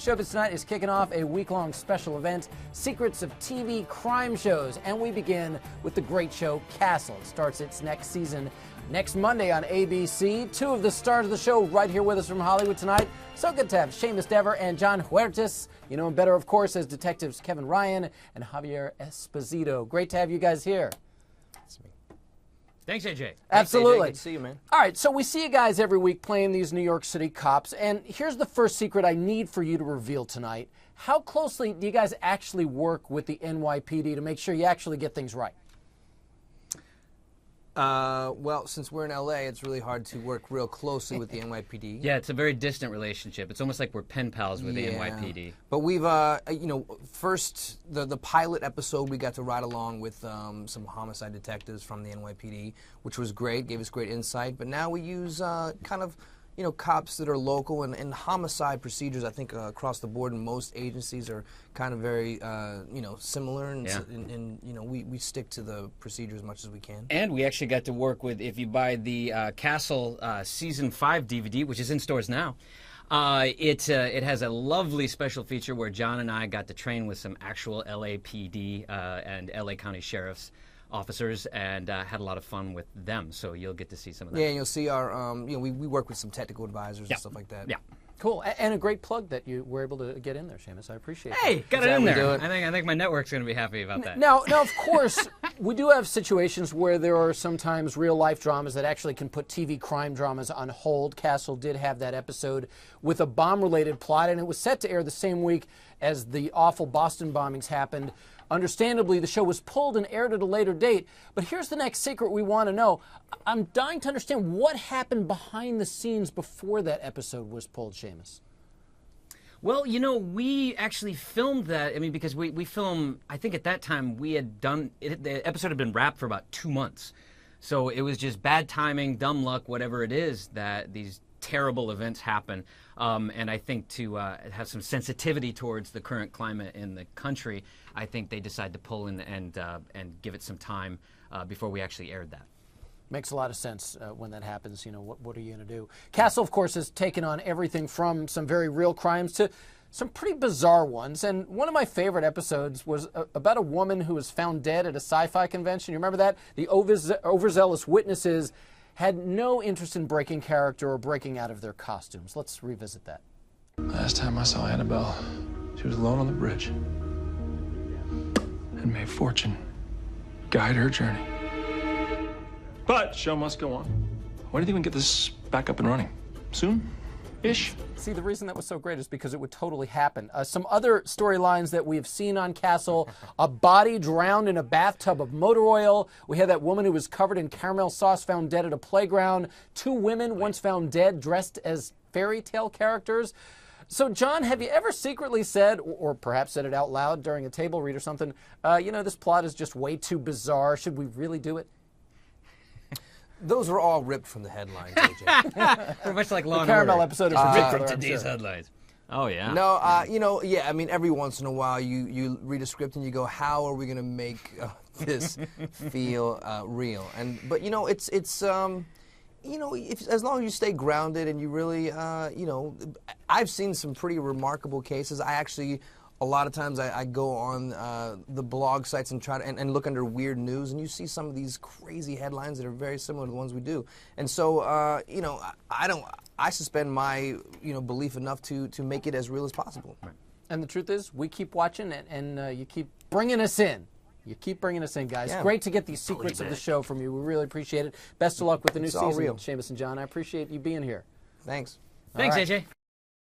Showbiz Tonight is kicking off a week-long special event, Secrets of TV Crime Shows, and we begin with the great show Castle. It starts its next season next Monday on ABC. Two of the stars of the show right here with us from Hollywood tonight. So good to have Seamus Dever and John Huertas. You know him better, of course, as detectives Kevin Ryan and Javier Esposito. Great to have you guys here. Thanks, AJ. Absolutely. Good to see you, man. All right, so we see you guys every week playing these New York City cops, and here's the first secret I need for you to reveal tonight. How closely do you guys actually work with the NYPD to make sure you actually get things right? Well, since we're in LA, it's really hard to work real closely with the NYPD. Yeah, it's a very distant relationship. It's almost like we're pen pals with the NYPD. But we've, first, the pilot episode, we got to ride along with some homicide detectives from the NYPD, which was great, gave us great insight. But now we use cops that are local, and homicide procedures, I think, across the board in most agencies are kind of very, similar, and we stick to the procedure as much as we can. And we actually got to work with, if you buy the Castle Season 5 DVD, which is in stores now, it has a lovely special feature where John and I got to train with some actual LAPD and LA County Sheriff's officers, and had a lot of fun with them. So you'll get to see some of that. Yeah, and you'll see our, we work with some technical advisors and stuff like that. Yeah. Cool, and a great plug that you were able to get in there, Seamus. I appreciate it. Hey, got it in there. I think my network's going to be happy about that. Now, of course, we do have situations where there are sometimes real-life dramas that actually can put TV crime dramas on hold. Castle did have that episode with a bomb-related plot, and it was set to air the same week as the awful Boston bombings happened. Understandably, the show was pulled and aired at a later date. But here's the next secret we want to know. I'm dying to understand what happened behind the scenes before that episode was pulled, Seamus. Well, we actually filmed that. I mean, because we filmed, I think at that time we had done, the episode had been wrapped for about 2 months. So it was just bad timing, dumb luck, whatever it is, that these terrible events happen. And I think to have some sensitivity towards the current climate in the country, I think they decided to pull in and give it some time before we actually aired that. Makes a lot of sense when that happens. What are you going to do? Castle, of course, has taken on everything from some very real crimes to some pretty bizarre ones. And one of my favorite episodes was about a woman who was found dead at a sci-fi convention. You remember that? The overzealous witnesses had no interest in breaking character or breaking out of their costumes. Let's revisit that. Last time I saw Annabelle, she was alone on the bridge and may fortune guide her journey. But show must go on. When do you think we can get this back up and running? Soon-ish? See, the reason that was so great is because it would totally happen. Some other storylines that we have seen on Castle, a body drowned in a bathtub of motor oil. We had that woman who was covered in caramel sauce found dead at a playground. 2 women once found dead dressed as fairy tale characters. So, John, have you ever secretly said, or perhaps said it out loud during a table read or something, this plot is just way too bizarre. Should we really do it? Those were all ripped from the headlines, AJ. Pretty much like Law and Caramel Order. episode is ripped ridiculous. from today's headlines. Oh, yeah. No, I mean, every once in a while you read a script and you go, how are we going to make this feel real? But it's as long as you stay grounded and you really, I've seen some pretty remarkable cases. A lot of times I go on the blog sites and try to and look under weird news, and you see some of these crazy headlines that are very similar to the ones we do. And so, I suspend my belief enough to make it as real as possible. Right. And the truth is, we keep watching it, and you keep bringing us in. You keep bringing us in, guys. Yeah. Great to get these secrets of the show from you. We really appreciate it. Best of luck with the new season, real. Seamus and John. I appreciate you being here. Thanks. Thanks, AJ.